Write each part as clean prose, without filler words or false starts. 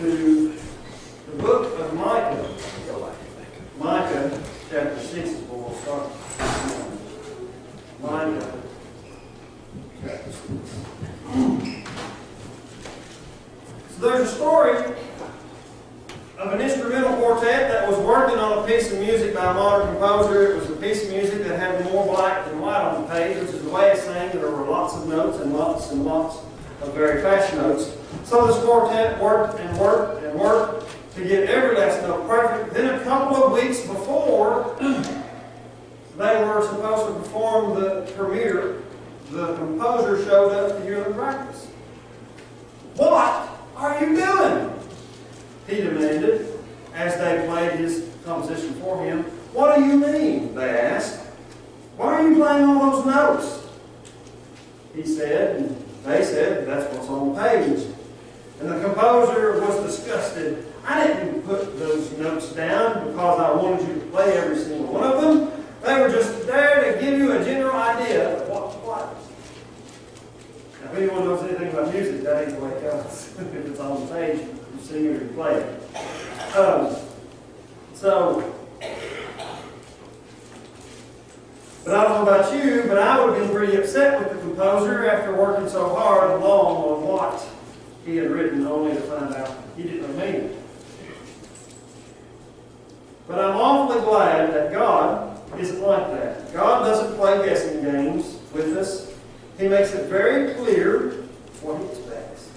to the book of Micah. Micah chapter 6 is where we'll start this morning. Micah chapter 6. So there's a story of an instrumental quartet that was working on a piece of music by a modern composer. It was a piece of music that had more black than white on the page, which is the way of saying there were lots of notes and lots of very fast notes. So this quartet worked and worked and worked to get every last note perfect. Then a couple of weeks before they were supposed to perform the premiere, the composer showed up to hear them practice. "What are you doing?" he demanded as they played his composition for him. "What do you mean?" they asked. "Why are you playing all those notes?" He said, and they said, "That's what's on the page." And the composer was disgusted. "I didn't put those notes down because I wanted you to play every single one of them. They were just there to give you a general idea of what to play." Now, if anyone knows anything about music, that ain't the way it goes. If it's on the page, you sing it or you play it. But I don't know about you, but I would have been pretty upset with the composer after working so hard and long on what he had written, only to find out he didn't mean it. But I'm awfully glad that God isn't like that. God doesn't play guessing games with us. He makes it very clear what He expects.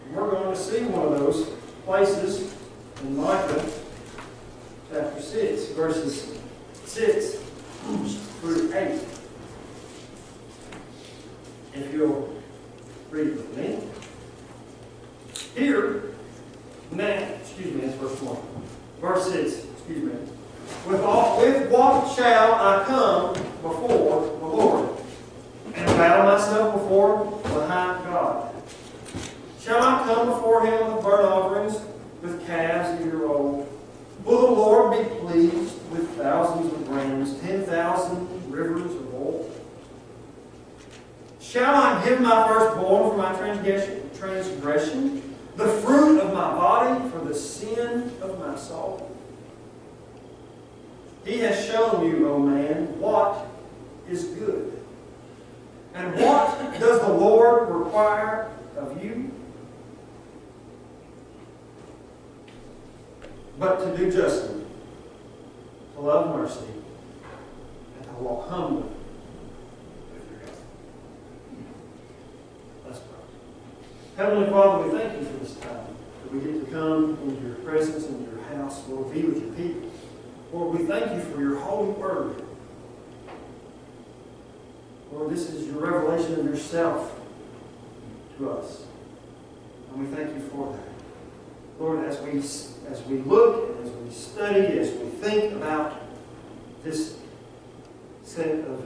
And we're going to see one of those places in Micah chapter 6, verses 6 through 8. If you'll read with me. Here, that's verse 1. Verse 6, With what shall I come before the Lord, and bow myself before the high God? Shall I come before Him with burnt offerings, with calves a year old? Will the Lord be pleased with thousands of rams, 10,000 rivers of oil? Shall I give my firstborn for my transgression, the fruit of my body for the sin of my soul? He has shown you, O man, what is good. And what does the Lord require of you? But to do justly, to love mercy, and to walk humbly with your God. Let's pray. Heavenly Father, we thank you for this time that we get to come into your presence and your house, Lord, be with your people. Lord, we thank you for your holy word. Lord, this is your revelation of yourself to us. And we thank you for that. Lord, as we look, as we study, as we think about this set of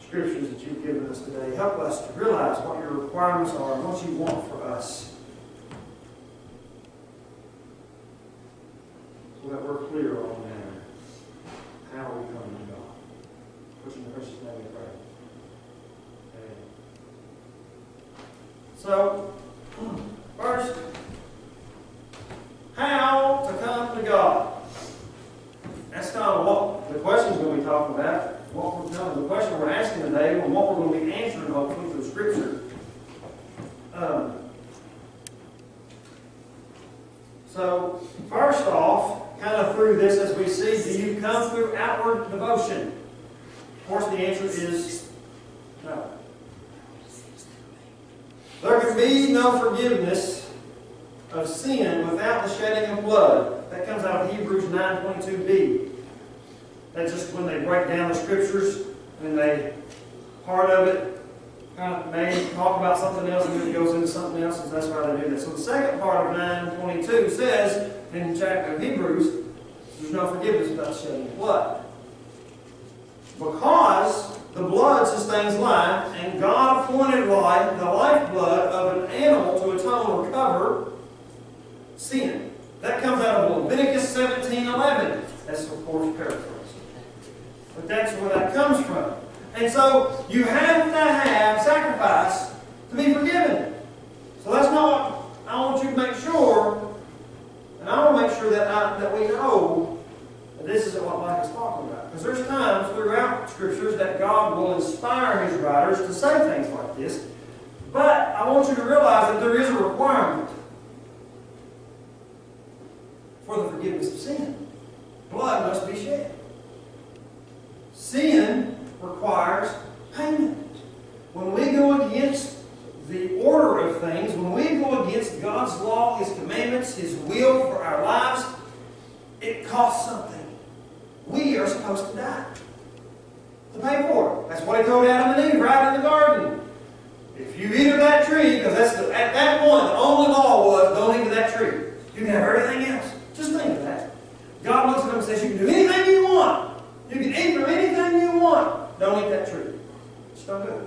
scriptures that you've given us today, help us to realize what your requirements are and what you want for us, so that we're clear on that. How are we coming to God? Which in the precious name we pray. Amen. So, first, how to come to God. That's kind of what the question's going to be talking about. The question we're asking today, and what we're going to be answering hopefully through Scripture. So, first off, kind of through this as we see, do you come through outward devotion? Of course, the answer is no. There can be no forgiveness of sin without the shedding of blood. That comes out of Hebrews 9:22b. That's just when they break down the Scriptures, and part of it kind of may talk about something else, and then it goes into something else, and that's why they do that. So the second part of 9:22 says, in chapter of Hebrews, there's no forgiveness without the shedding of blood. Because the blood sustains life, and God appointed life, the lifeblood of an animal to atone or cover sin. That comes out of Leviticus 17:11. That's, of course, paraphrased. But that's where that comes from. And so, you have to have sacrifice to be forgiven. So that's not what I want say things like this. But I want you to realize that there is a requirement for the forgiveness of sin. Blood must be shed. Sin requires payment. When we go against the order of things, when we go against God's law, His commandments, His will for our lives, it costs something. We are supposed to die to pay for it. That's what He told Adam and Eve right in the garden. If you eat of that tree, because at that point the only law was don't eat of that tree. You can have everything else. Just think of that. God looks at them and says, you can do anything you want. You can eat from anything you want. Don't eat that tree. Just don't do it.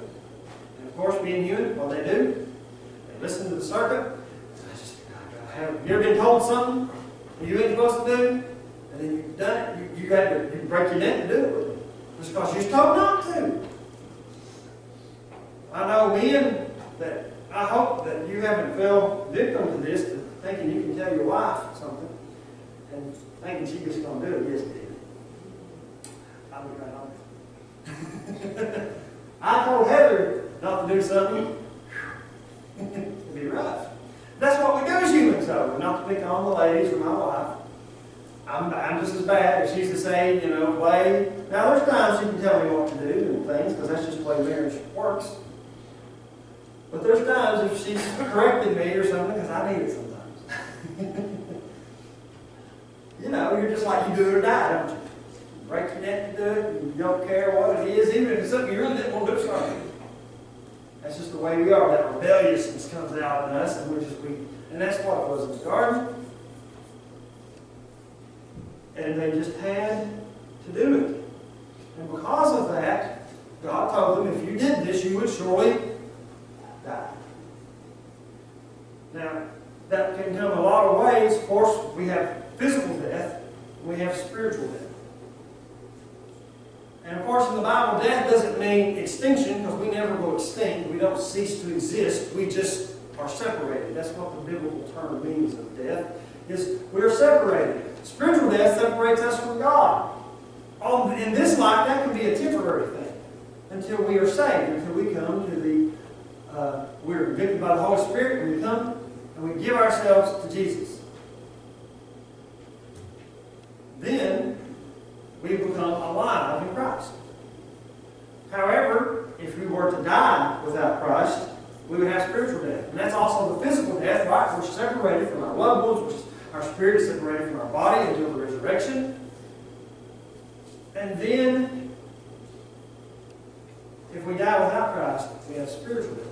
And of course, being human, what they do, they listen to the serpent. Have you ever been told something you ain't supposed to do? And then you've done it. You break your neck to do it. Just because you're told not to. I know men that I hope that you haven't fell victim to this, to thinking you can tell your wife something and thinking she's just going to do it. Yes, dear. I'll be right honest. I told Heather not to do something. It'd be rough. That's what we do as humans, though. Not to pick on the ladies or my wife. I'm just as bad if she's to say, play. Now, there's times she can tell me what to do and things, because that's just the way marriage works. But there's times if she's corrected me or something, because I need it sometimes. You're just like you do it or die, don't you? You break your neck to do it, and you don't care what it is, even if it's something you really didn't want to do something. That's just the way we are. That rebelliousness comes out in us, and we're just weak. And that's what it was in the garden. And they just had to do it. And because of that, God told them, if you did this, you would surely die. Now, that can come a lot of ways. Of course, we have physical death, and we have spiritual death. And of course, in the Bible, death doesn't mean extinction, because we never go extinct. We don't cease to exist. We just are separated. That's what the biblical term means of death, is we are separated. Spiritual death separates us from God. In this life, that can be a temporary thing until we are saved, until we come to we're convicted by the Holy Spirit, and we come and we give ourselves to Jesus. Then we become alive in Christ. However, if we were to die without Christ, we would have spiritual death. And that's also the physical death, right? We're separated from our loved ones. Our spirit is separated from our body until the resurrection. And then, if we die without Christ, we have spiritual death.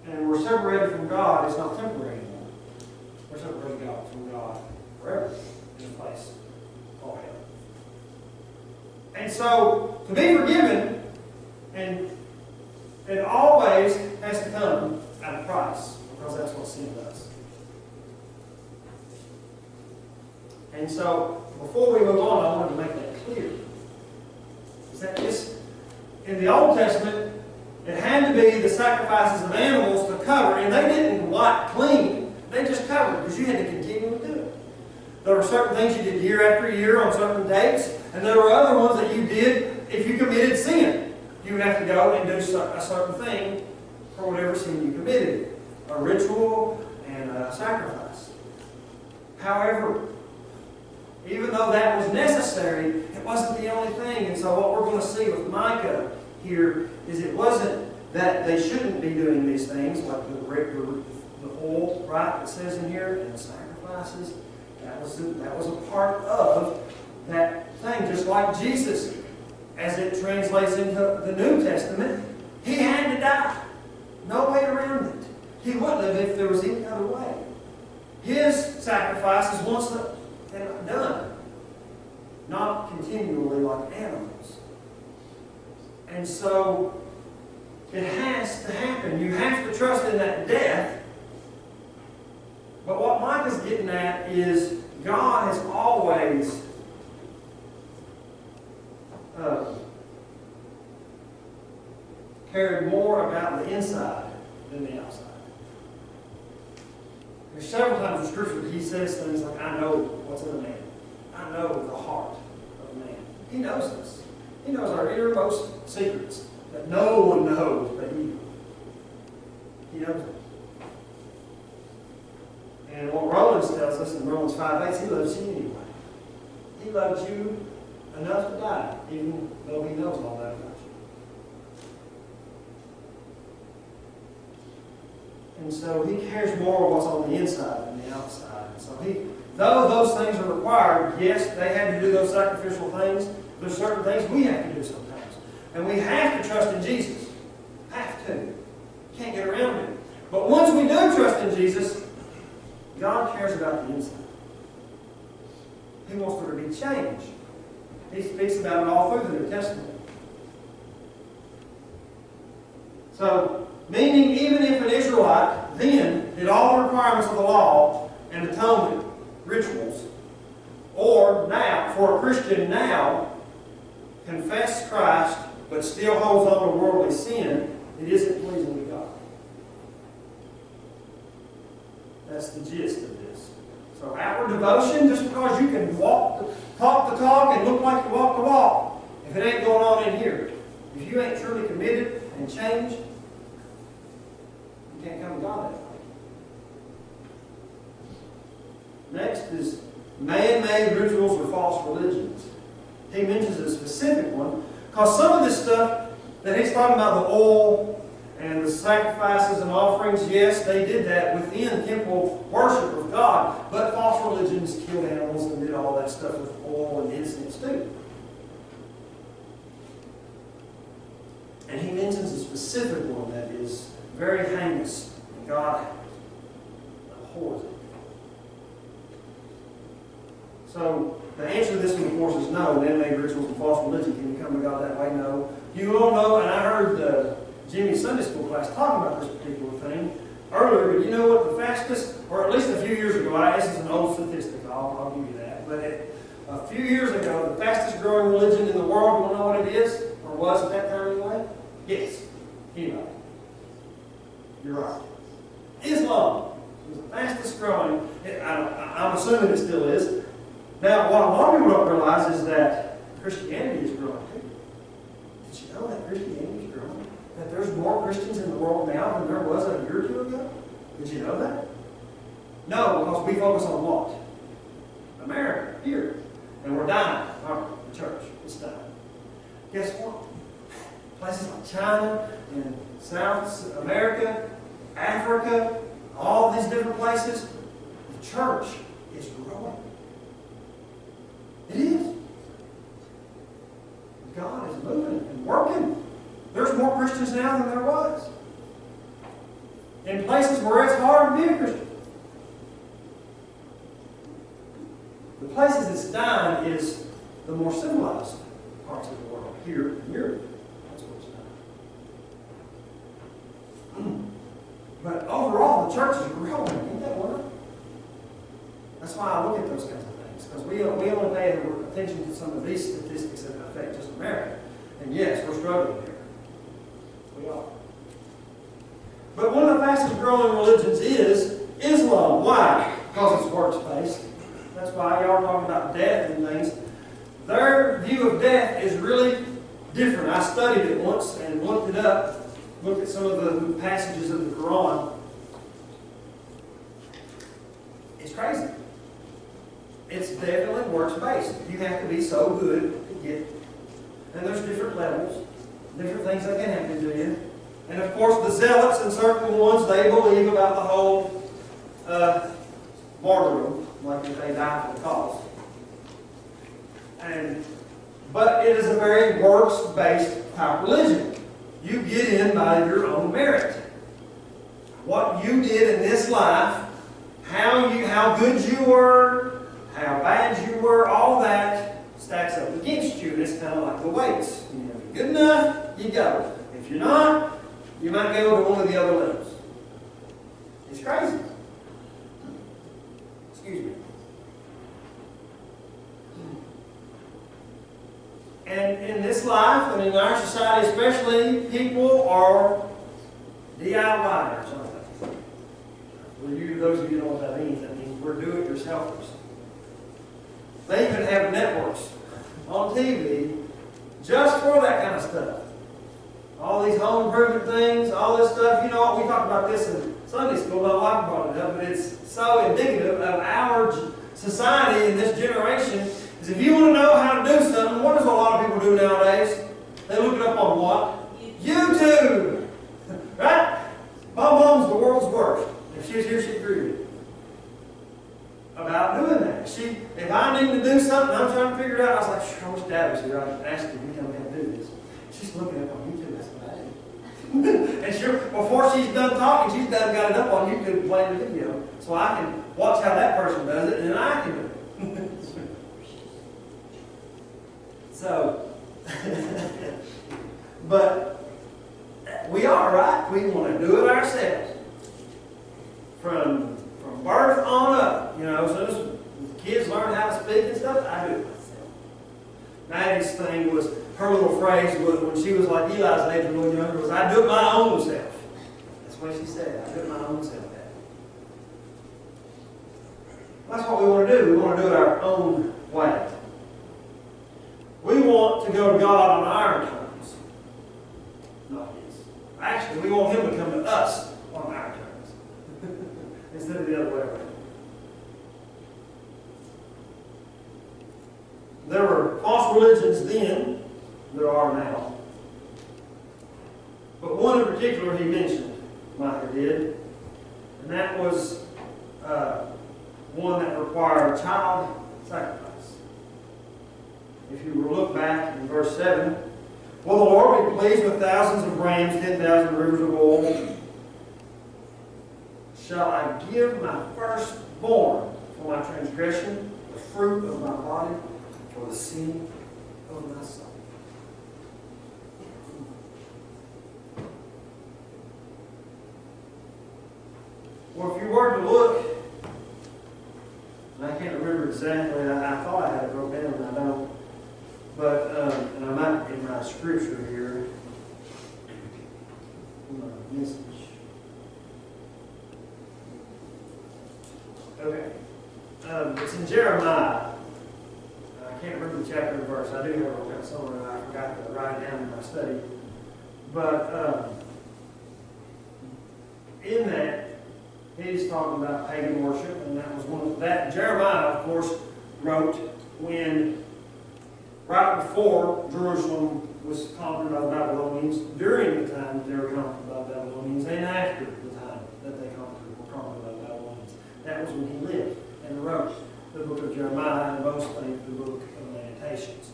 And we're separated from God. It's not temporary anymore. We're separated from God forever in a place called hell. And so, to be forgiven, and it always has to come at a price, because that's what sin does. And so, before we move on, I wanted to make that clear. Is that this, in the Old Testament, it had to be the sacrifices of animals to cover, and they didn't wipe clean. They just covered, because you had to continue to do it. There were certain things you did year after year on certain dates, and there were other ones that you did if you committed sin. You would have to go and do a certain thing for whatever sin you committed. A ritual and a sacrifice. However, even though that was necessary, it wasn't the only thing. And so what we're going to see with Micah here is it wasn't that they shouldn't be doing these things, like the oil, right, it says in here, and the sacrifices. That was a part of that thing. Just like Jesus, as it translates into the New Testament, He had to die. No way around it. He wouldn't have if there was any other way. His sacrifice is once done, not continually like animals. And so, it has to happen. You have to trust in that death. But what Mike is getting at is God has always cared more about the inside than the outside. There's several times in Scripture that He says things like, I know what's in a man. I know the heart of a man. He knows this. He knows our innermost secrets that no one knows but He. He knows it. And what Romans tells us in Romans 5:8, He loves you anyway. He loves you enough to die, even though He knows all that about you. And so He cares more what's on the inside than the outside. And so though those things are required, yes, they had to do those sacrificial things. There's certain things we have to do sometimes. And we have to trust in Jesus. Have to. Can't get around it. But once we do trust in Jesus, God cares about the inside. He wants there to be change. He speaks about it all through the New Testament. So, meaning even if an Israelite then did all the requirements of the law and atonement rituals, or now, for a Christian now, confess Christ but still holds on to worldly sin, it isn't pleasing to God. That's the gist of this. So outward devotion, just because you can talk the talk and look like you walk the walk, if it ain't going on in here, if you ain't truly committed and changed, you can't come to God that way. Next is man-made rituals or false religions. He mentions a specific one because some of this stuff that he's talking about, the oil and the sacrifices and offerings, yes, they did that within temple worship of God, but false religions killed animals and did all that stuff with oil and incense too. And he mentions a specific one that is very heinous, and God abhors it. So, the answer to this one, of course, is no. Man-made rituals and false religion. Can you come to God that way? No. You all know, and I heard Jimmy's Sunday school class talking about this particular thing earlier, but you know what the fastest, or at least a few years ago, this is an old statistic, I'll give you that, but a few years ago, the fastest growing religion in the world, you want to know what it is? Or was at that time anyway? Yes. Anybody. You're right. Islam was the fastest growing. I'm assuming it still is. Now, what a lot of people don't realize is that Christianity is growing too. Did you know that Christianity is growing? That there's more Christians in the world now than there was a year or two ago? Did you know that? No, because we focus on what? America, here. And we're dying, aren't we? The church is dying. Guess what? Places like China and South America, Africa, all these different places, the church is growing. It is. God is moving and working. There's more Christians now than there was. In places where it's hard to be a Christian. The places it's dying is the more civilized parts of the world. Here in Europe. That's where it's dying. But overall, the church is growing. Ain't that wonderful? That's why I look at those kinds of things. Because we only pay attention to some of these statistics that affect just America. And yes, we're struggling there. We are. But one of the fastest growing religions is Islam. Why? Because it's works-based. That's why y'all are talking about death and things. Their view of death is really different. I studied it once and looked it up. Looked at some of the passages of the Quran. It's crazy. It's definitely works-based. You have to be so good to get it. And there's different levels, different things that can happen to you. And of course, the zealots and certain ones, they believe about the whole martyrdom, like if they die for the cause. But it is a very works-based type religion. You get in by your own merit. What you did in this life, how good you were, how bad you were, all that stacks up against you. It's kind of like the weights. You know, if you're good enough, you go. If you're not, you might go to one of the other levels. It's crazy. Excuse me. And in this life, and in our society especially, people are DIYers, aren't they? For those of you who know what that means we're do-it-yourselfers. They even have networks on TV just for that kind of stuff. All these home improvement things, all this stuff. You know what? We talked about this in Sunday school. My wife brought it up, but it's so indicative of our society in this generation. Is if you want to know how to do something, what does a lot of people do nowadays? They look it up on what? YouTube. Right? My mom's the world's worst. If she was here, she'd agree with me about doing that. If I need to do something, I'm trying to figure it out. I was like, I wish Dad was here. I'd ask him to tell me how to do this. She's looking up on YouTube. That's what I do. And sure, before she's done talking, she's got it up on YouTube playing the video. So I can watch how that person does it, and then I can do it. So, but we are, right? We want to do it ourselves. From birth on up, you know, as soon as the kids learn how to speak and stuff, I do it myself. Maddie's thing was, her little phrase was, when she was like Eli's age, a little younger, was, I do it my own self. That's what she said, I do it my own self. That's what we want to do. We want to do it our own way. We want to go to God on our terms, not His. Actually, we want Him to come to us on our terms instead of the other way around. There were false religions then, there are now. But one in particular he mentioned, Micah did, and that was one that required child sacrifice. If you were to look back in verse 7, will the Lord be pleased with thousands of rams, 10,000 rivers of oil? Shall I give my firstborn for my transgression, the fruit of my body, for the sin of my soul? Well, if you were to look, and I can't remember exactly, I thought I had it broken down, and I don't. But, and I might get my scripture here, my message. Okay. It's in Jeremiah. I can't remember the chapter and verse. I do have it written somewhere, and I forgot to write it down in my study. But in that, he's talking about pagan worship, and that was one of that. Jeremiah, of course, wrote when, right before Jerusalem was conquered by the Babylonians, during the time that they were conquered by the Babylonians, and after the time that they were conquered by the Babylonians. That was when he lived and wrote the book of Jeremiah, and most think the book of Lamentations.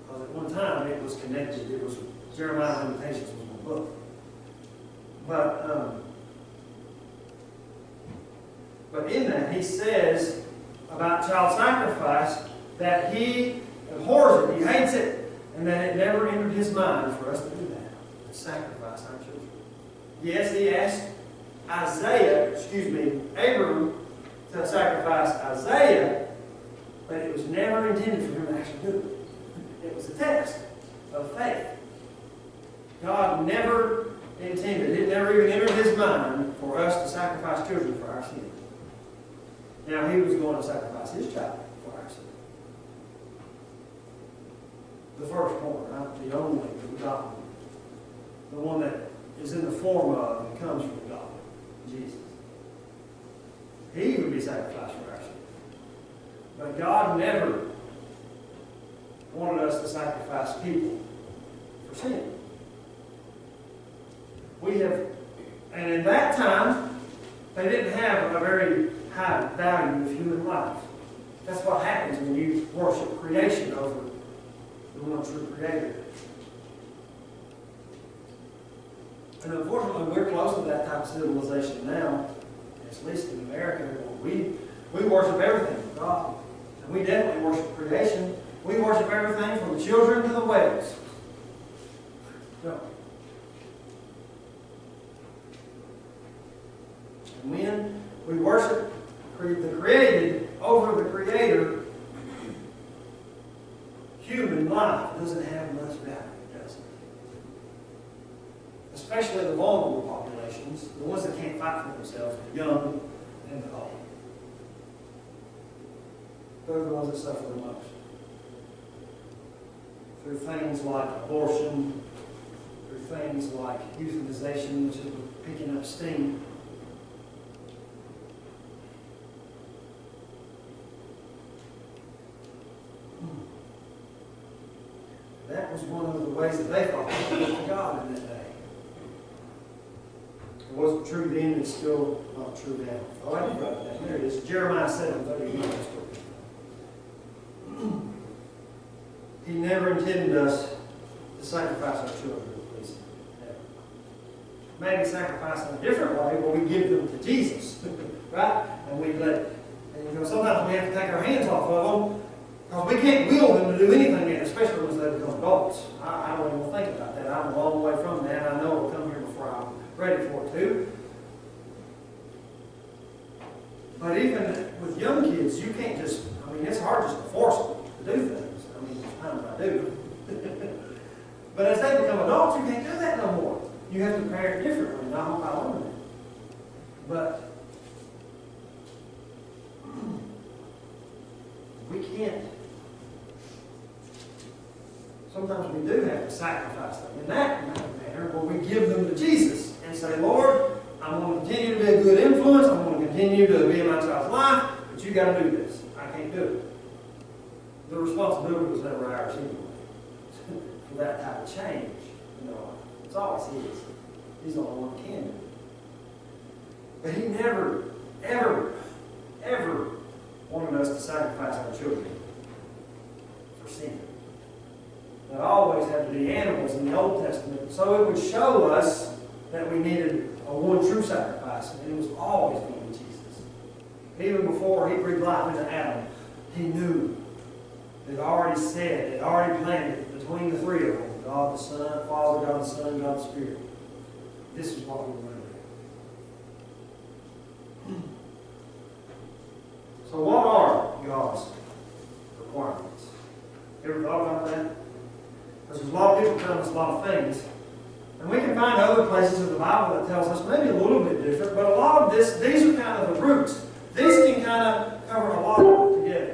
Because at one time it was connected. It was Jeremiah and Lamentations was one book. But in that, he says about child sacrifice that he abhors it, he hates it, and that it never entered his mind for us to do that, to sacrifice our children. Yes, he asked Abram to sacrifice Isaiah, but it was never intended for him to actually do it. It was a test of faith. God never intended, it never even entered his mind for us to sacrifice children for our sin. Now, he was going to sacrifice his child for our sin. The firstborn, right? The only, the begotten. The one that is in the form of and comes from God, Jesus. He would be sacrificed for our sin. But God never wanted us to sacrifice people for sin. And in that time, they didn't have a very high value of human life. That's what happens when you worship creation over the one true Creator. And unfortunately, we're close to that type of civilization now, at least in America. We worship everything with God. And we definitely worship creation. We worship everything from the children to the whales. So, and when we worship the created over the Creator, human life doesn't have much value, does it? Especially the vulnerable populations, the ones that can't fight for themselves, the young and the old. They're the ones that suffer the most. through things like abortion, through things like euthanization, which is picking up steam. That was one of the ways that they thought they could to God in that day. It wasn't true then, it's still not true now. Oh, I did write that. There it is. Jeremiah 7:31. He never intended us to sacrifice our children, please. Never. Maybe sacrifice in a different way where we give them to Jesus. Right? And we let, and sometimes we have to take our hands off of them because we can't will them to do anything yet, especially once they become adults. I don't even think about that. I'm a long way from that. I know it'll come here before I'm ready for it to. But even with young kids, you can't just, it's hard just to force them to do things. Times I do. But as they become adults, you can't do that no more. You have to parent differently, not by limiting. But we can't. Sometimes we do have to sacrifice them in that manner where we give them to Jesus and say, Lord, I'm going to continue to be a good influence. I'm going to continue to be in my child's life, but you got to do this. I can't do it. The responsibility was never ours anyway. For that type of change, it's always His. He's the only one who can do it. But He never, ever, ever wanted us to sacrifice our children for sin. That always had to be animals in the Old Testament, so it would show us that we needed a one true sacrifice, and it was always going to be Jesus. Even before He breathed life into Adam, He knew. They'd already said, they'd already planned it between the three of them, God the Son, Father, God the Son, God the Spirit. This is what we were going to do. So what are God's requirements? You ever thought about that? Because there's a lot of people telling us a lot of things. And we can find other places in the Bible that tells us maybe a little bit different, but a lot of this, these are kind of the roots. These can kind of cover a lot of it together.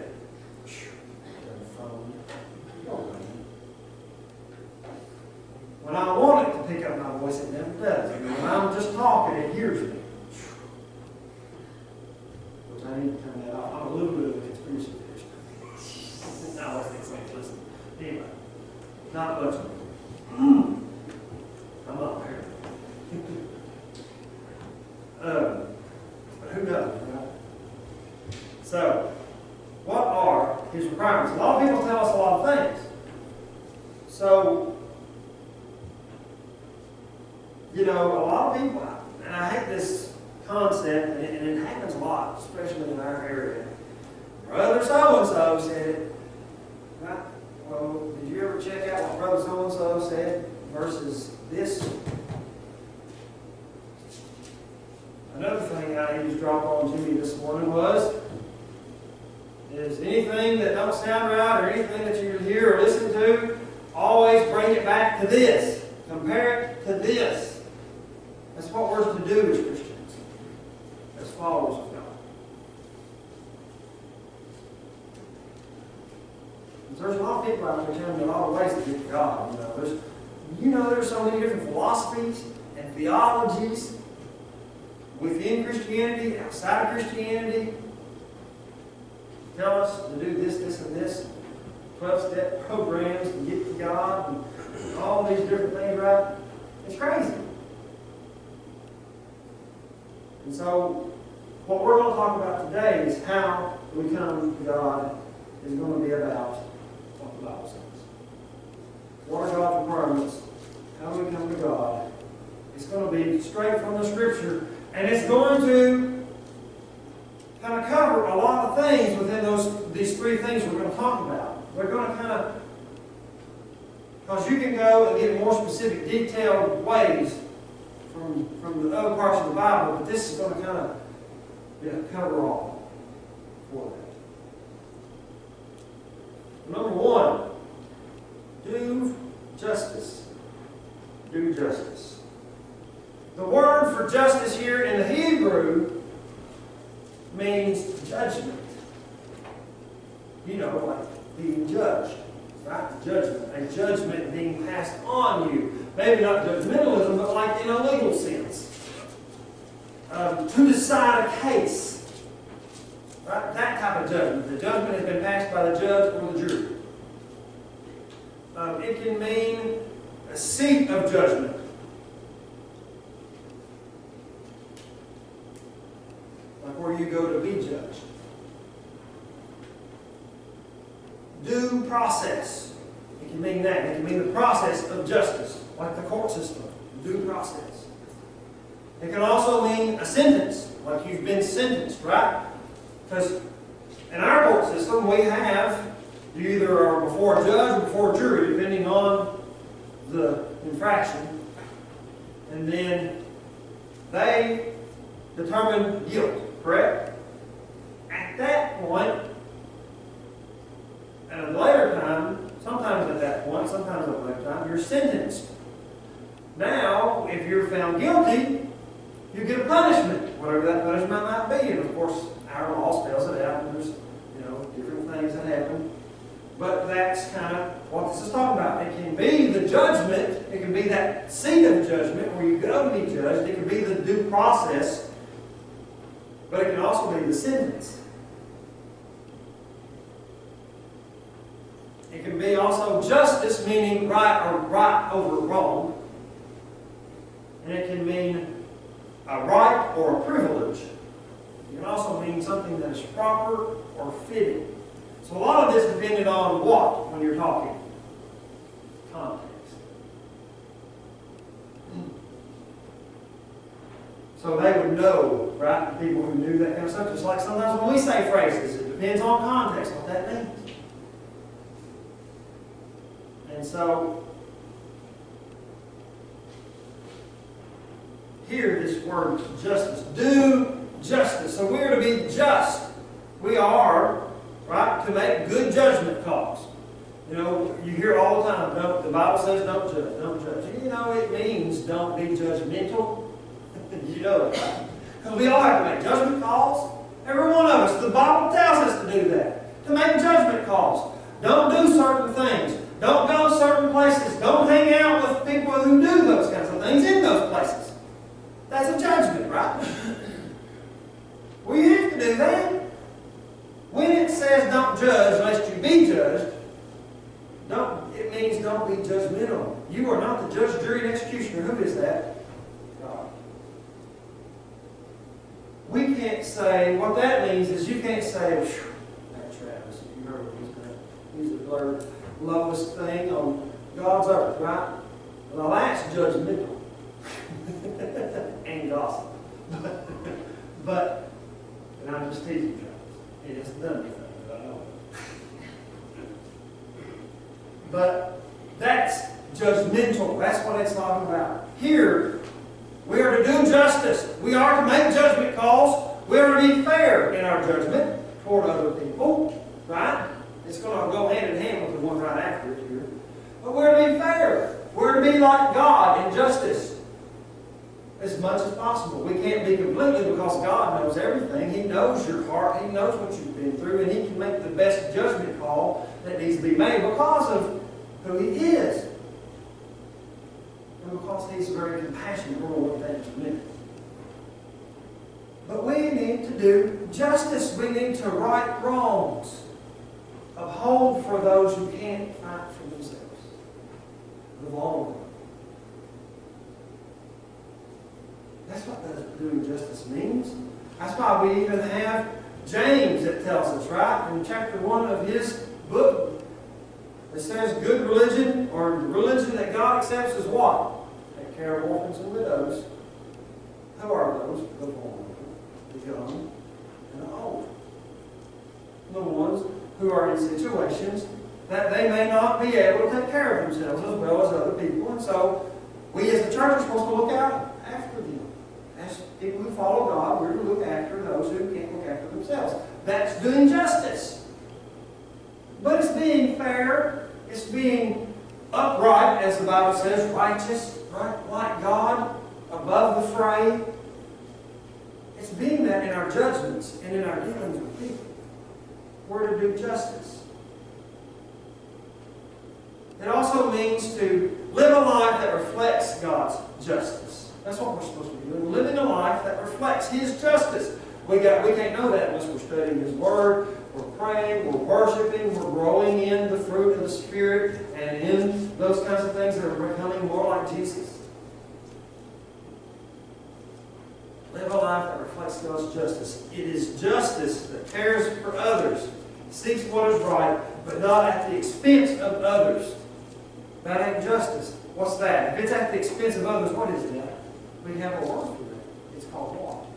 When I want it to pick up my voice, it never does. And when I'm just talking, it hears me. Which I need to turn that off. I'm a little bit of a conspiracy theorist. I always think something. Listen. Anyway, not much of it. I'm not paranoid. But who knows, right? So, what are His requirements? A lot of people tell us a lot of things. So, a lot of people, and I hate this concept, and it happens a lot, especially in our area. Brother so-and-so said it. Right? Well, did you ever check out what Brother so-and-so said versus this? Another thing I just dropped on to me this morning is anything that don't sound right or anything that you hear or listen to, always bring it back to this. Compare it to this. That's what we're to do as Christians, as followers of God. There's a lot of people out there telling me a lot of ways to get to God. There's so many different philosophies and theologies within Christianity, outside of Christianity. Tell us to do this, this, and this. 12-step programs to get to God and all these different things, right? It's crazy. And so, what we're going to talk about today is how we come to God is going to be about what the Bible says. What are God's requirements? How do we come to God? It's going to be straight from the Scripture, and it's going to kind of cover a lot of things within these three things we're going to talk about. We're going to kind of, because you can go and get more specific, detailed ways from the other parts of the Bible, but this is going to kind of cover all for that. Number one, do justice. Do justice. The word for justice here in the Hebrew means judgment. Like being judged, right? Judgment, a judgment. passed on you. Maybe not judgmentalism, but like in a legal sense. To decide a case. Right? That type of judgment. The judgment has been passed by the judge or the jury. It can mean a seat of judgment. Like where you go to be judged. Due process. It can mean that. It can mean the process of justice, like the court system. Due process. It can also mean a sentence, like you've been sentenced, right? Because in our court system, we have, you either are before a judge or before a jury, depending on the infraction. And then they determine guilt, correct? At that point, at a later time, sometimes at that point, sometimes at a later time, you're sentenced. Now, if you're found guilty, you get a punishment, whatever that punishment might be. And of course, our law spells it out, and there's different things that happen. But that's kind of what this is talking about. It can be the judgment, it can be that seat of judgment where you go to be judged, it can be the due process, but it can also be the sentence. It can be also justice, meaning right or right over wrong. And it can mean a right or a privilege. It can also mean something that is proper or fitting. So a lot of this depended on what when you're talking? Context. So they would know, right? The people who knew that kind of stuff. Just like sometimes when we say phrases, it depends on context, what that means. And so, here this word justice. Do justice. So we're to be just. We are, right, to make good judgment calls. You hear all the time, the Bible says don't judge, don't judge. It means don't be judgmental. You know that, right? Because we all have to make judgment calls. Every one of us. The Bible tells us to do that. To make judgment calls. Don't do certain things. Don't go to certain places. Don't hang out with people who do those kinds of things in those places. That's a judgment, right? We have to do that. When it says don't judge lest you be judged, it means don't be judgmental. You are not the judge, jury, and executioner. Who is that? God. We can't say, what that means is you can't say, that Travis, you heard what he's done. He's the third lowest thing on God's earth, right? Well, that's judgmental. And gossip. And I'm just teasing you. It hasn't done anything, but I know it. But that's judgmental. That's what it's talking about. Here, we are to do justice. We are to make judgment calls. We are to be fair in our judgment toward other people. Right? It's going to go hand in hand with the one right after it here. But we're to be fair. We're to be like God in justice as much as possible. We can't be completely, because God knows everything. He knows your heart. He knows what you've been through. And He can make the best judgment call that needs to be made because of who He is. And because He's very compassionate. We'll look at that in a minute. But we need to do justice. We need to right wrongs. Uphold for those who can't fight for themselves. The vulnerable. That's what doing justice means. That's why we even have James that tells us, right? In chapter 1 of his book, it says good religion, or religion that God accepts, is what? Take care of orphans and widows. Who are those? The vulnerable, the young, and the old. The ones who are in situations that they may not be able to take care of themselves as well as other people. And so we as the church are supposed to look out after them. As people who follow God, we're to look after those who can't look after themselves. That's doing justice. But it's being fair. It's being upright, as the Bible says, righteous, right? Like God, above the fray. It's being that in our judgments and in our dealings with people. We're to do justice. It also means to live a life that reflects God's justice. That's what we're supposed to be doing. Living a life that reflects His justice. We can't know that unless we're studying His Word, we're praying, we're worshiping, we're growing in the fruit of the Spirit, and in those kinds of things that are becoming more like Jesus. Live a life that reflects God's justice. It is justice that cares for others, seeks what is right, but not at the expense of others. That ain't justice. What's that? If it's at the expense of others, what is that? We have a word for that. It's called what?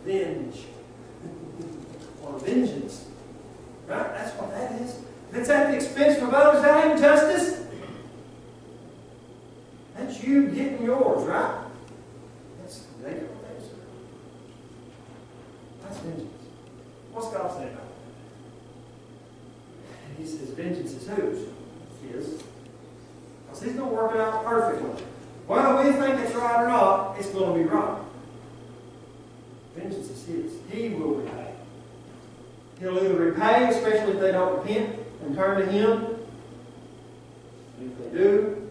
Revenge. Or vengeance. Right? That's what that is. If it's at the expense of others, that ain't justice. That's you getting yours, right? That's negative. That's vengeance. What's God saying about that? He says vengeance is whose? His. Because He's going to work it out perfectly. Whether we think it's right or not, it's going to be right. Vengeance is His. He will repay. He'll either repay, especially if they don't repent and turn to Him. And if they do,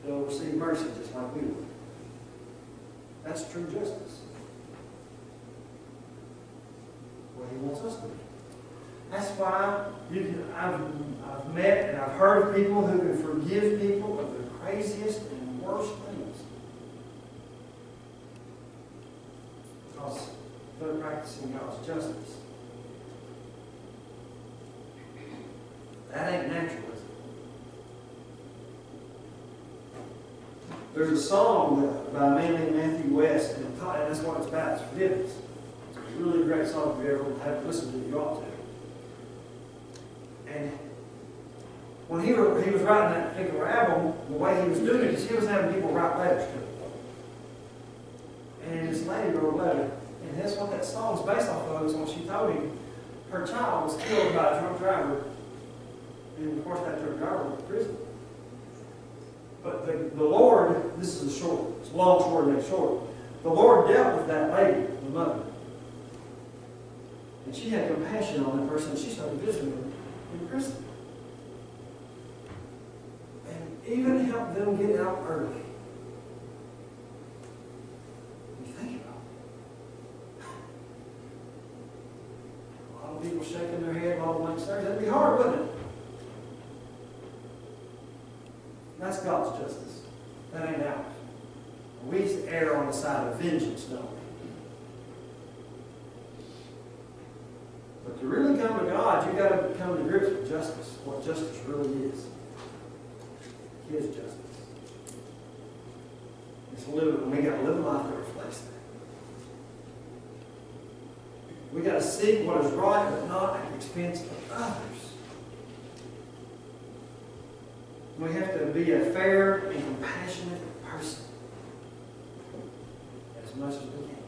they'll receive mercy just like we will. That's true justice. What He wants us to be. That's why I've met and I've heard of people who can forgive people of the craziest and worst things. Because they're practicing God's justice. That ain't natural, is it? There's a song by a man named Matthew West, and that's what it's about. It's forgiveness. It's a really great song. If you ever haven't listened to it, you ought to. And when he was writing that particular album, the way he was doing it is he was having people write letters to him. And this lady wrote a letter, and that's what that song's based off of, is when she told him her child was killed by a drunk driver. And of course that drunk driver went to prison. But the Lord, this is it's a long story and short. The Lord dealt with that lady, the mother. And she had compassion on that person, and she started visiting her in prison. And even helped them get out early. You think about it. A lot of people shaking their head, a lot of blank stares. That'd be hard, wouldn't it? That's God's justice. That ain't ours. We err on the side of vengeance, don't we? But to really come to God, you've got to come to grips with justice, what justice really is. His justice. We got to live a life that reflects that. We got to seek what is right, but not at the expense of others. We have to be a fair and compassionate person as much as we can.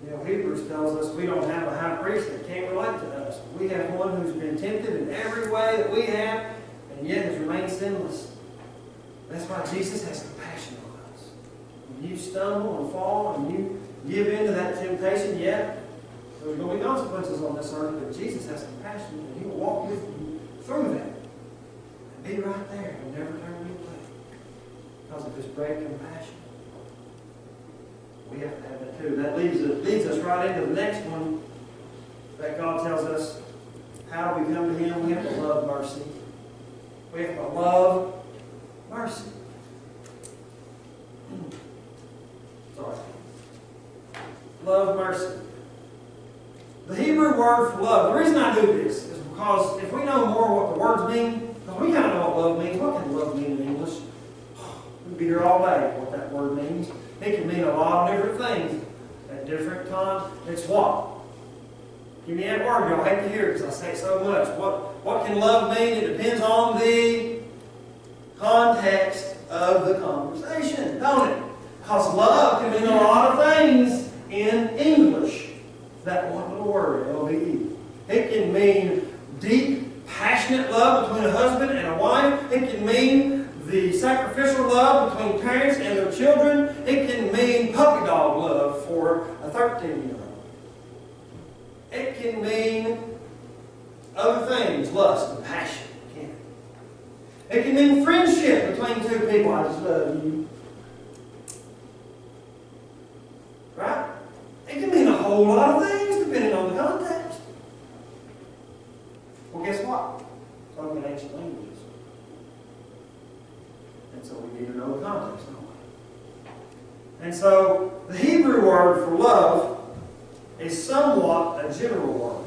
You know, Hebrews tells us we don't have a high priest that can't relate to us. We have one who's been tempted in every way that we have, and yet has remained sinless. That's why Jesus has compassion on us. When you stumble and fall and you give in to that temptation, yet there's going to be consequences on this earth, but Jesus has compassion, and He will walk with you through that. Be right there and never turn you away because of His great compassion. We have to have that too. That leads us right into the next one that God tells us how do we come to Him. We have to love mercy. We have to love mercy. Sorry. Love mercy. The Hebrew word for love, the reason I do this is because if we know more what the words mean, because we kind of know what love means. What can love mean in English? We'd be here all day what that word means. It can mean a lot of different things at different times. It's what? Give me that word. Y'all hate to hear it because I say it so much. What can love mean? It depends on the context of the conversation, don't it? Because love can mean a lot of things in English. That one little word, LBE. It can mean deep, passionate love between a husband and a wife. It can mean the sacrificial love between parents and their children. It can mean puppy dog love for a 13-year-old. It can mean other things, lust and passion. It can mean friendship between two people. I just love you. Right? It can mean a whole lot of things depending on the context. Well, guess what? Talking in ancient languages. And so we need to know the context, don't we? And so the Hebrew word for love is somewhat a general word.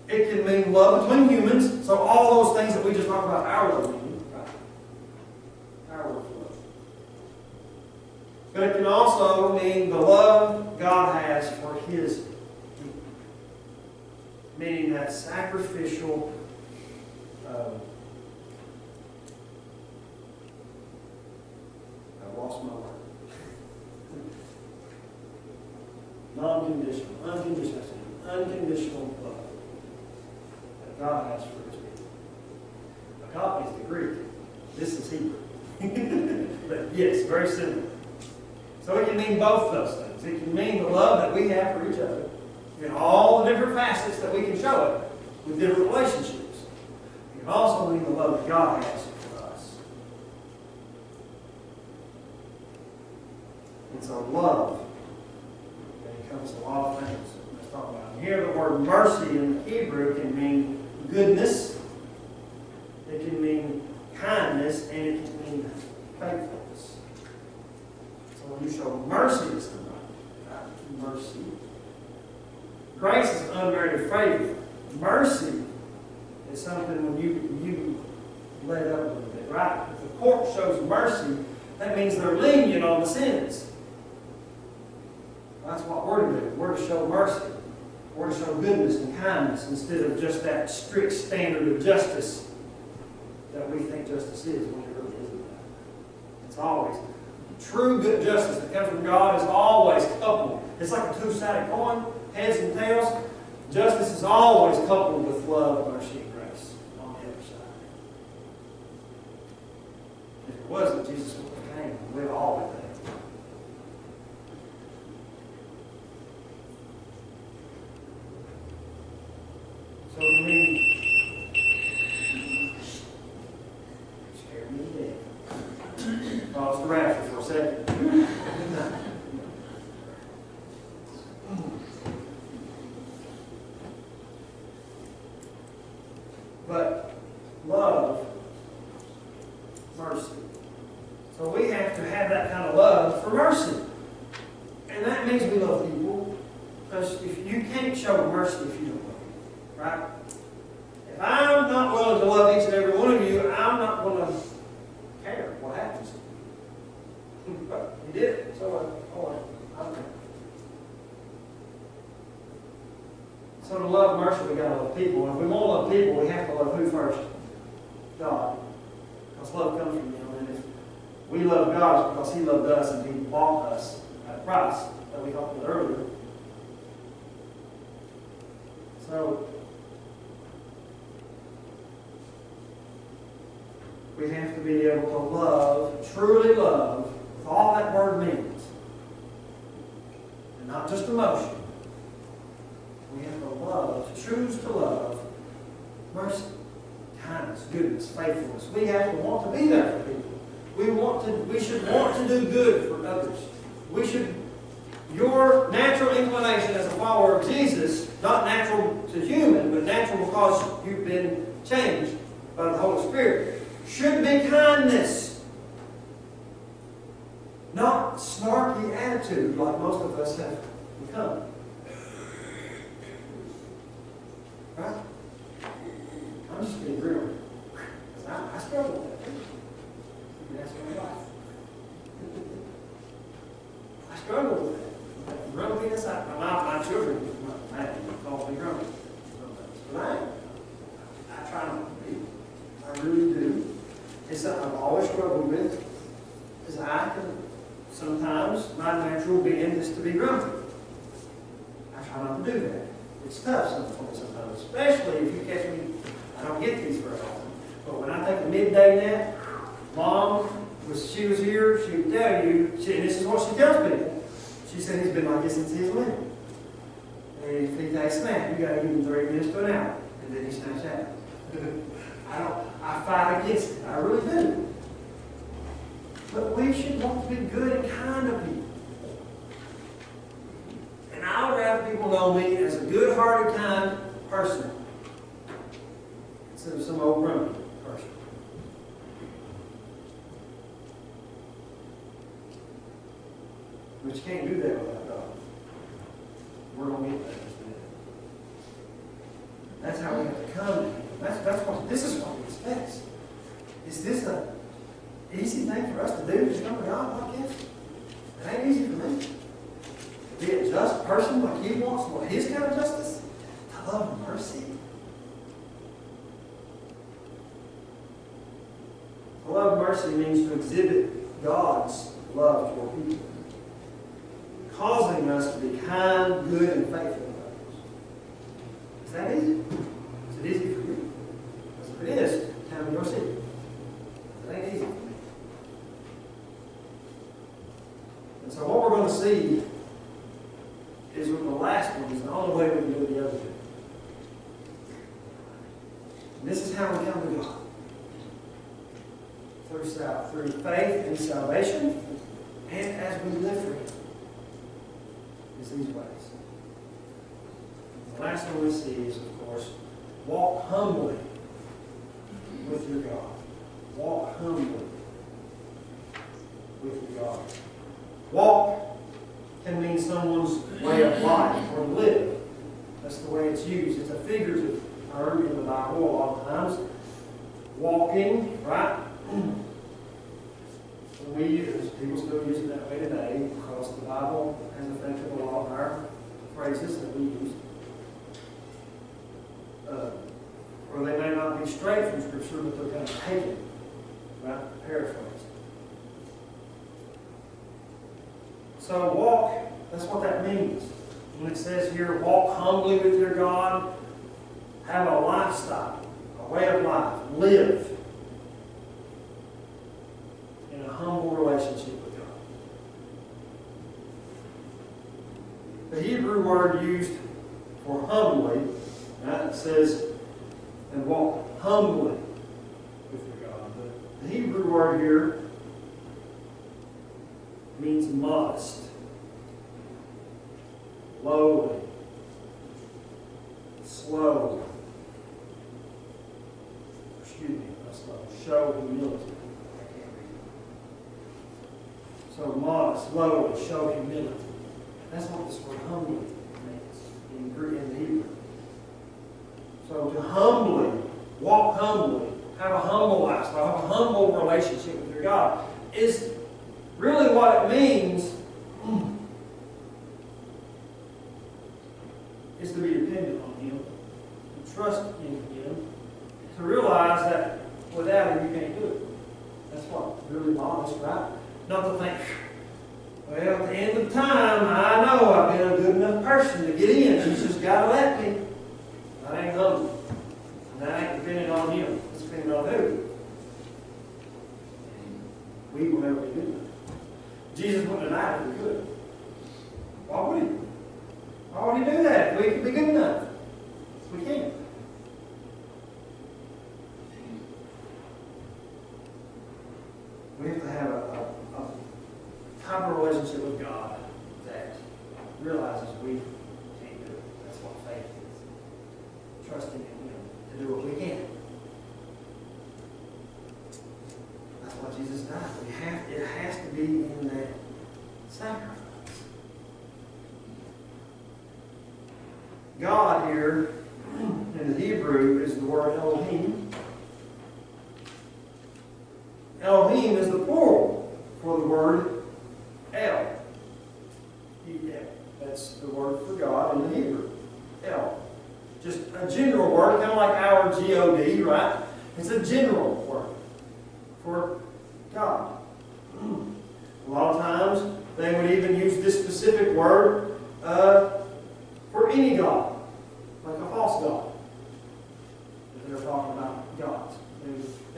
It can mean love between humans, so all those things that we just talked about, our love meaning, right? Our word for love. But it can also mean the love God has for His people. Meaning that sacrificial, I lost my word. Non-conditional, unconditional love that God has for His people. Agape is the Greek. This is Hebrew. But yes, very similar. So it can mean both those things. It can mean the love that we have for each other in all the different facets that we can show it with different relationships. It can also mean the love that God has for us. And so love comes a lot of things. Let's talk about it. Here the word mercy in Hebrew can mean goodness, it can mean kindness, and it can mean faithfulness. So when you show mercy to somebody, mercy. Grace is unmerited favor. Mercy is something when you let up a little bit, right? If the court shows mercy, that means they're lenient on the sins. That's what we're to do. We're to show mercy. We're to show goodness and kindness instead of just that strict standard of justice that we think justice is when it really isn't that. It's always true good justice that comes from God is always coupled. It's like a two-sided coin, heads and tails. Justice is always coupled with love, mercy, and grace on the other side. If it wasn't, Jesus would have came and we'd all be there. So you mean, scared me to death. Pause the rapture for a second. But love, mercy. So we have to have that kind of love for mercy. And that means we love people. Because if you can't show mercy if you don't love people. Right? If I'm not willing to love each and every one of you, I'm not going to care what happens. But you did it, so I don't care. So to love mercy, we got to love people. And if we want to love people, we have to love who first? God. Because love comes from Him. And if we love God, it's because He loved us and He bought us at a price that we talked about earlier. So we have to be able to love, truly love, with all that word means. And not just emotion. We have to love, to choose to love, mercy, kindness, goodness, faithfulness. We have to want to be there for people. We should want to do good for others. Your natural inclination as a follower of Jesus, not natural to human, but natural because you've been changed by the Holy Spirit, should be kindness. Not snarky attitude like most of us have become. Right? I'm just being real. I struggle with that. You can ask my wife. I struggle with that. Grumpy aside. My children call me grumpy. But I try not to be. I really do. It's something I've always struggled with. Is I can sometimes, my natural being is to be grumpy. I try not to do that. It's tough sometimes, especially if you catch me. I don't get these very often. But when I take a midday nap, Mom, if she was here, she would tell you, and this is what she tells people. She said he's been like this since he was little. And if he takes a nap, you got to give him 30 minutes to an hour. And then he snaps at me. I fight against it. I really do. But we should want to be good and kind to people. And I would rather people know me as a good-hearted, kind person instead of some old grumpy person. But you can't do that without God. We're going to get that. That's how we have to come to Him. This is what He expects. Is this an easy thing for us to do, to come to God like this? It ain't easy for me. To be a just person like He wants, what His kind of justice, to love and mercy. To love and mercy means to exhibit God's love toward people, causing us to be kind, good, and faithful to others. Is that easy? Is it easy for you? Because if it is, tell me your secret. It ain't easy for me. And so what we're going to see is with the last one is the only way we can do the other two. And this is how we come to God. Through faith and salvation, and as we live for Him. Is these ways. The last one we see is, of course, walk humbly with your God. Walk humbly with your God. Walk can mean someone's way of life or to live. That's the way it's used. It's a figurative term in the Bible a lot of times. Walking, right? We use, people still use it that way today because the Bible has affected a lot of our phrases that we use. Or they may not be straight from Scripture, but they're kind of taken, right? Paraphrased. So walk, that's what that means. When it says here, walk humbly with your God, have a lifestyle, a way of life, live in a humble relationship with God. The Hebrew word used for humbly, right, it says, and walk humbly with your God. The Hebrew word here means modest, lowly, slow. Excuse me, not slow. Show humility. So modest, lowly, show humility. That's what this word humbly means in Hebrew. So to humbly, walk humbly, have a humble lifestyle, have a humble relationship with your God is really what it means is to be dependent on Him, to trust in Him, to realize that without Him you can't do it. That's what really modest, right? Not to think, well, at the end of time, I know I've been a good enough person to get in. He's just got to let me. That ain't humble. And that ain't depending on Him. It's depending on who? We will never be good enough. Jesus wouldn't have died if we could. Why would He? Why would He do that if we could be good enough? We can't. We have to have a type of relationship with God that realizes we can't do it. That's what faith is. Trusting in Him to do what we can. That's what Jesus died. It has to be in that sacrifice. God here in the Hebrew is the word Elohim. Elohim is the plural for the word El. E-L. That's the word for God in the Hebrew. El. Just a general word, kind of like our G-O-D, right? It's a general word for God. A lot of times they would even use this specific word for any God, like a false God. If they're talking about gods.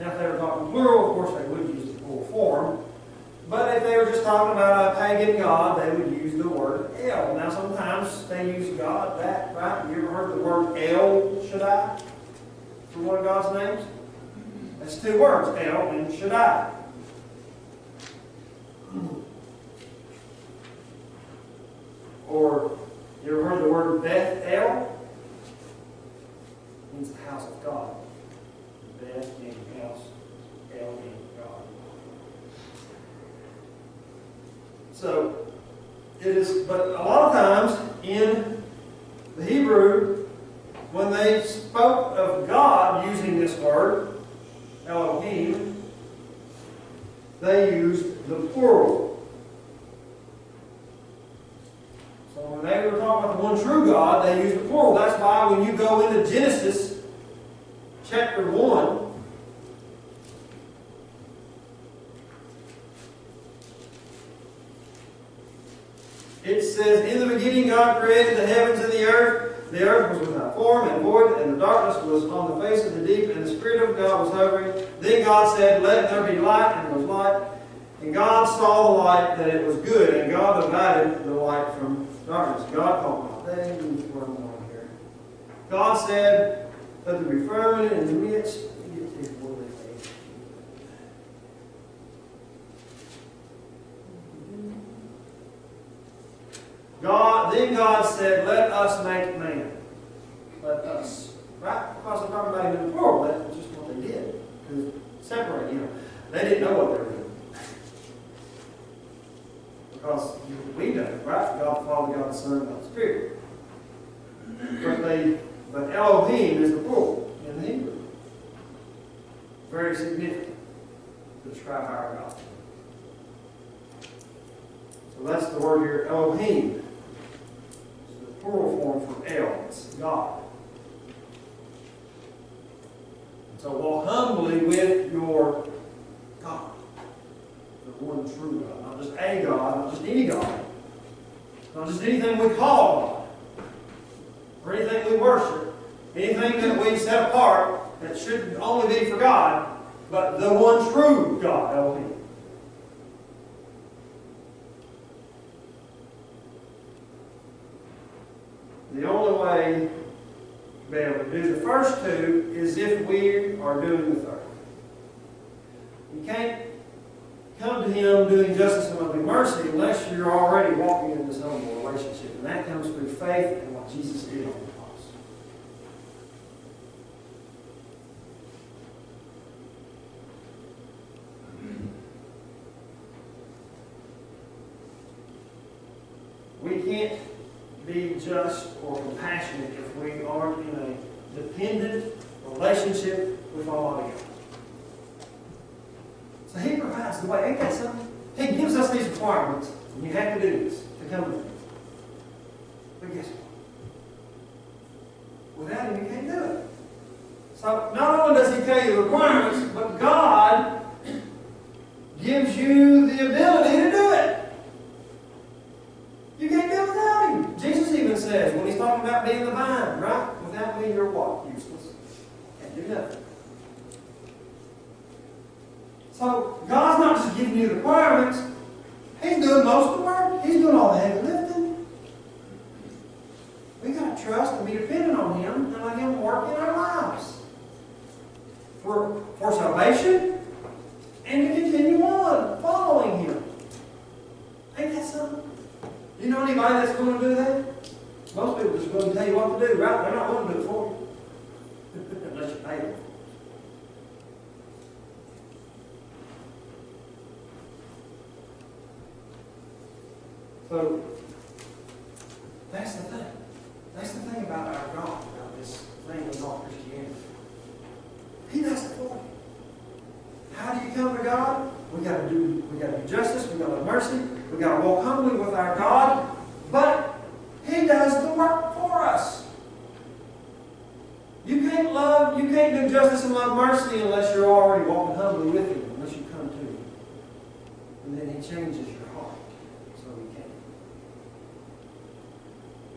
Now, if they were talking plural, of course they would use the full form. But if they were just talking about a pagan god, they would use the word El. Now, sometimes they use God, that, right? You ever heard the word El Shaddai? for one of God's names? That's two words, El and Shaddai. Or, you ever heard the word Beth-El? It means the house of God. Beth means house, El means God. So, it is, but a lot of times in the Hebrew, when they spoke of God using this word, Elohim, they used the plural. So when they were talking about the one true God, they used the plural. That's why when you go into Genesis chapter 1, it says, in the beginning God created the heavens and the earth. The earth was without form and void, and the darkness was on the face of the deep, and the Spirit of God was hovering. Then God said, let there be light, and there was light. And God saw the light, that it was good, and God divided the light from darkness. God called God. They use one more here. God said, let there be firmament in the midst. Then God said, let us make man. Let us. Right? Because they're talking about him in the plural. That's just what they did. Because separate, they didn't know what they were doing. Because we know, right? God the Father, God the Son, God the Spirit. But Elohim is the plural in the Hebrew. Very significant to describe our God. So that's the word here, Elohim. Plural form from El, it's God. So walk humbly with your God, the one true God, not just a God, not just any God, not just anything we call God, or anything we worship, anything that we set apart that should only be for God, but the one true God, Elohim. The only way to be able to do the first two is if we are doing the third. You can't come to Him doing justice and loving mercy unless you're already walking in this humble relationship. And that comes through faith in what Jesus did on the cross. We can't be just or compassionate if we aren't in a dependent relationship with Almighty God. So He provides the way. Ain't that something? He gives us these requirements, and you have to do this to come to Him. But guess what? Without Him, you can't do it. So not only does He tell you the requirements, but God gives you the ability to do it. You can't do it without Him. Jesus even says, when He's talking about being the vine, right? Without me, you're what? Useless. Can't do nothing. So, God's not just giving you the requirements. He's doing most of the work. He's doing all the heavy lifting. We've got to trust and be dependent on Him and let Him work in our lives. For salvation and to continue on following Him. Ain't that something? You know anybody that's going to do that? Most people just going to tell you what to do, right? They're not going to do it for you. Unless you pay them. So, that's the thing. That's the thing about our God, about this thing we call Christianity. He does it for you. How do you come to God? We got to do justice, we got to have mercy, we got to walk humbly with our God, but He does the work for us. You can't do justice and love mercy unless you're already walking humbly with Him, unless you come to Him. And then He changes your heart so He can.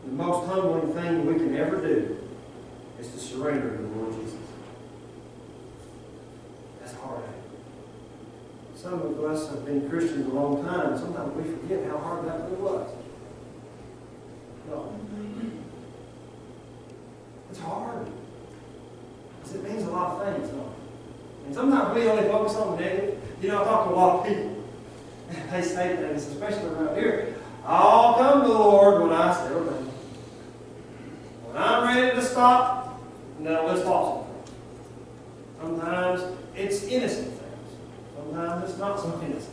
The most humbling thing we can ever do is to surrender to the Lord Jesus. That's hard. Some of us have been Christians a long time. Sometimes we forget how hard that really was. No. It's hard. Because it means a lot of things, don't it? And sometimes we only focus on the negative. You know, I talk to a lot of people. They say things, especially around here. I'll come to the Lord when I settle down. When I'm ready to stop, now let's talk something. Sometimes it's innocent things. Sometimes it's not so innocent things.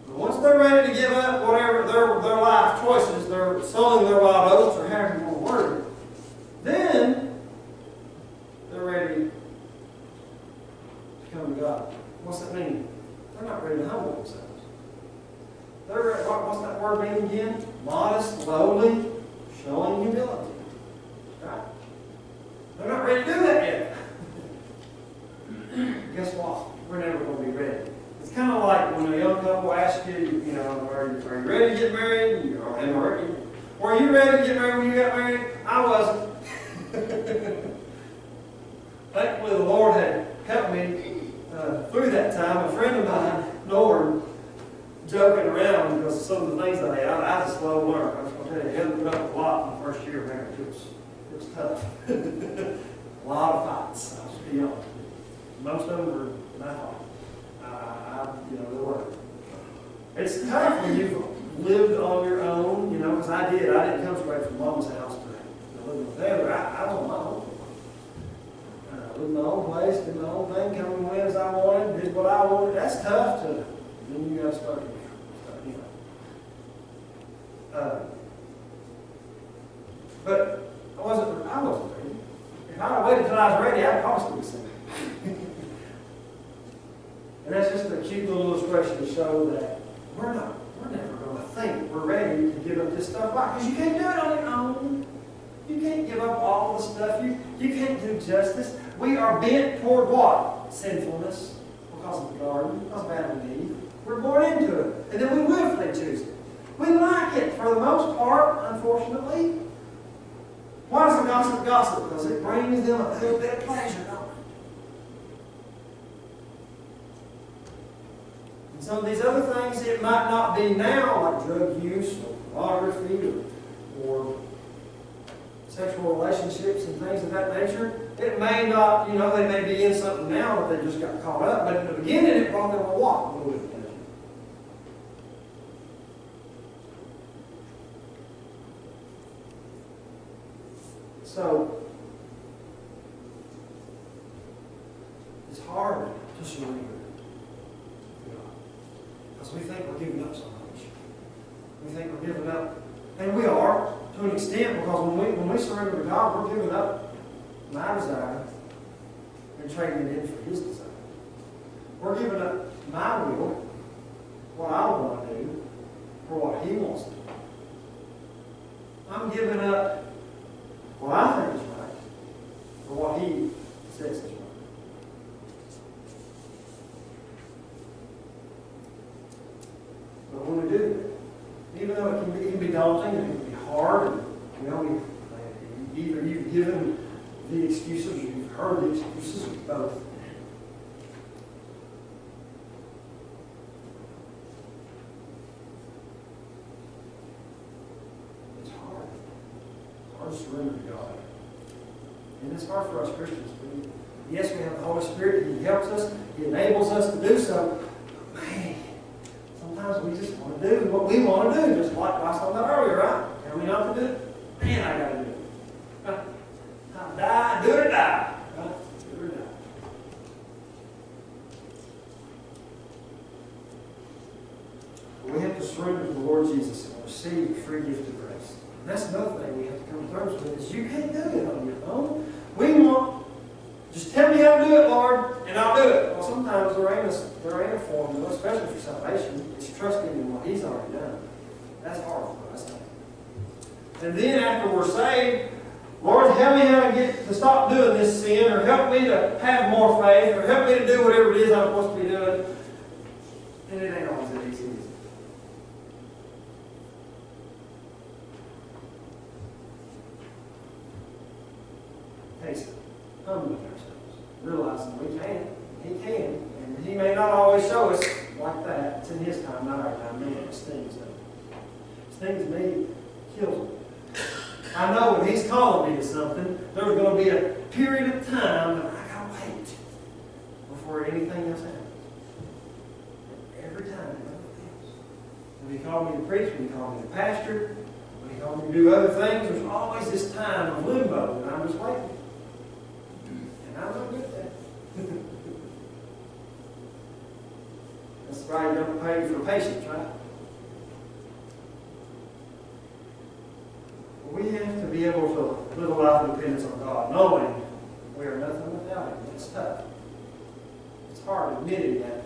But once they're ready to give up whatever their life choices, they're sowing their wild oats or having more word, then they're ready to come to God. What's that mean? They're not ready to humble themselves. What's that word mean again? Modest, lowly, showing humility. Right? They're not ready to do that yet. Guess what? We're never going to be ready. It's kind of like when a young couple asks you, you know, are you ready to get married? Were you ready to get married when you got married? I wasn't. Thankfully, the Lord had helped me through that time. A friend of mine, Norm, joking around because of some of the things I had. I was a slow learner. I was going to tell you, he had to put up a lot in the first year of marriage. It was tough. A lot of fights, I'll be honest. Most of them were my fault. There were. It's tough when you've lived on your own, you know, because I did. I didn't come straight from Mom's house to live with Heather. I was on my own. Lived in my own place, did my own thing, come and went as I wanted, did what I wanted. That's tough to. Then you got to start, you know. But I wasn't ready. If I had waited until I was ready, I'd probably still be single. And that's just a cute little illustration to show that we're never going to think we're ready to give up this stuff. Why? Because you can't do it on your own. You can't give up all the stuff. You can't do justice. We are bent toward what? Sinfulness. Because of the garden, because of Adam and Eve. We're born into it. And then we willfully choose it. We like it for the most part, unfortunately. Why does the gossip? Because it brings them a little bit of pleasure, don't it? And some of these other things, it might not be now, like drug use or pornography or sexual relationships and things of that nature. It may not, you know, they may be in something now that they just got caught up, but in the beginning it brought them a walk with it. So, it's hard to surrender to God. Because we think we're giving up so much. We think we're giving up, and we are, to an extent, because when we surrender to God, we're giving up my desire and trading it in for His desire. We're giving up my will, what I want to do, for what He wants to do. I'm giving up what I think is right for what He says is right. But when we do that, even though it can be daunting and it can be hard, and, you know, either you've given the excuses or you've heard the excuses, or both. It's hard. It's hard to surrender to God. And it's hard for us Christians. Yes, we have the Holy Spirit. He helps us. He enables us to do so. But man, sometimes we just want to do what we want to do, just like I was talking about earlier, right? Tell me not to do it. Man, I got to do it. Die, do it or die. Right? Do it or die. We have to surrender to the Lord Jesus and receive the free gift of grace. And that's another thing we have to come to terms with, is you can't do it on your own. We want, just tell me how to do it, Lord, and I'll do it. Well, sometimes there ain't a formula, especially for salvation. It's trusting in what He's already done. That's hard for us. And then after we're saved, Lord, help me how to stop doing this sin, or help me to have more faith, or help me to do whatever it is I'm supposed to be doing. And it ain't always that easy, is it? Taste it. Humbling ourselves. Realizing we can. He can. And He may not always show us like that. It's in His time, not our time. Man, it stings me. It stings me, kills me. I know when He's calling me to something, there's going to be a period of time that I got to wait before anything else happens. Every time it never fails. When He called me to preach, when He called me to pastor, when He called me to do other things, there's always this time of limbo, and I'm just waiting. And I'm not good at that. That's why you don't pay for patience, right? We have to be able to live a life of dependence on God, knowing we are nothing without Him. It's tough. It's hard admitting that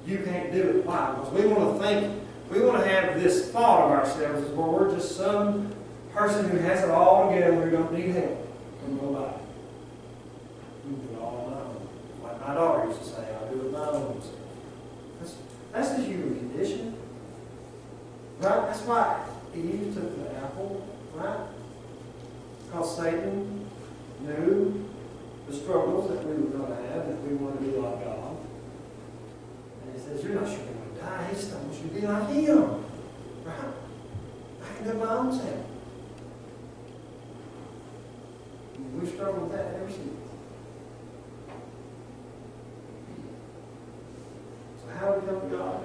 you can't do it. Why? Because we want to have this thought of ourselves as well, we're just some person who has it all together, who don't need help from nobody. You do it all on my own. Like my daughter used to say, I do it my own self. That's the human condition. Right? That's why Eve took the apple. Right? Because Satan knew the struggles that we were going to have, that we want to be like God. And he says, you're not sure you're going to die. He still wants you to be like Him. Right? I can do my own self. And we've struggled with that ever since. So how do we come to God?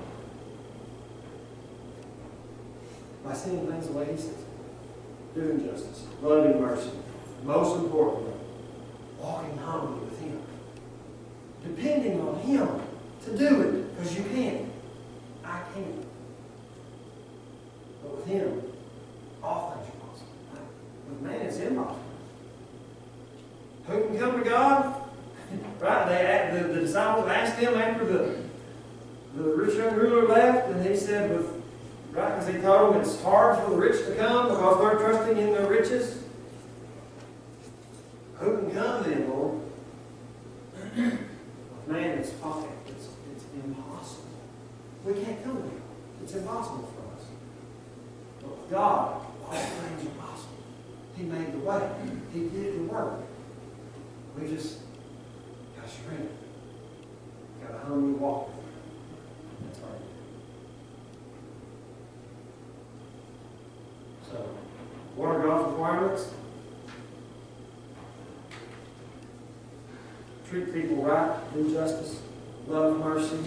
By seeing things the way He sees it. Doing justice, loving mercy. Most importantly, walking humbly with Him. Depending on Him to do it, because you can. I can't. But with Him, all things are possible. Right? With man, it's impossible. Who can come to God? Right? The disciples asked Him after the rich young ruler left, and He said, right? Because He told them it's hard for the rich to come because they're trusting in their riches. Who can come then, Lord? Man, it's impossible. We can't come to Him. It's impossible for us. But with God, all things are possible. He made the way. He did the work. We just got to surrender. Got to humbly walk with Him. That's right. So, what are God's requirements? Treat people right, do justice, love mercy,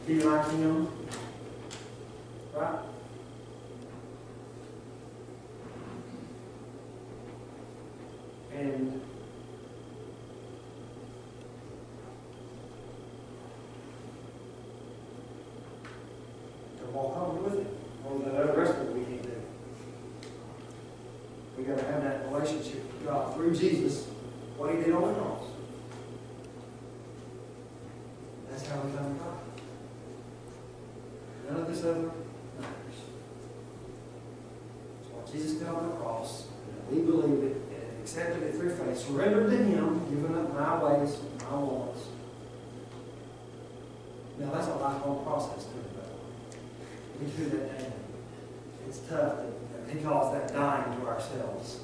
be like Him. Right? And to walk humbly with Him. Or the rest of it we can't do. We got to have that relationship with God through Jesus, what He did on the cross. That's how we come to God. None of this other matters. It's what Jesus did on the cross, and we believed it, and accepted it through faith, surrendered to Him, given up my ways, my wants. Now that's a lifelong process too, but we do that daily. It's tough. He calls that dying to ourselves.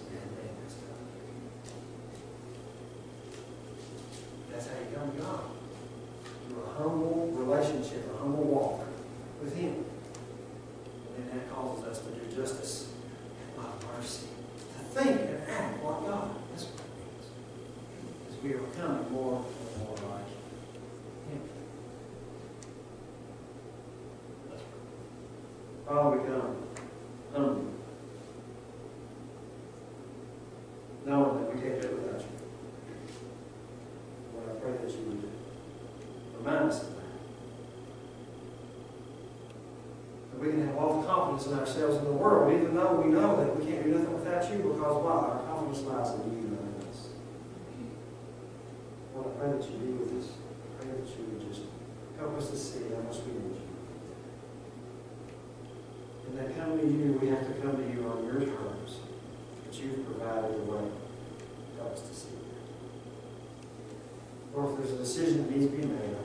That's how you come to God. Through a humble relationship, a humble walk with Him. And then that causes us to do justice and love mercy. To think and act like God. That's what it means. As we are becoming more and more like Him. That's right. Father, we come humbly, knowing that we can't do it without You. Lord, I pray that You would remind us of that. That we can have all the confidence in ourselves in the world, even though we know that we can't do nothing without You, because why? Our confidence lies in You, not in us. Lord, I pray that You be with us. I pray that You would just help us to see how much we need You. And that coming to You, we have to come to You on Your terms, that You've provided a way to help us to see. Or if there's a decision that needs to be made,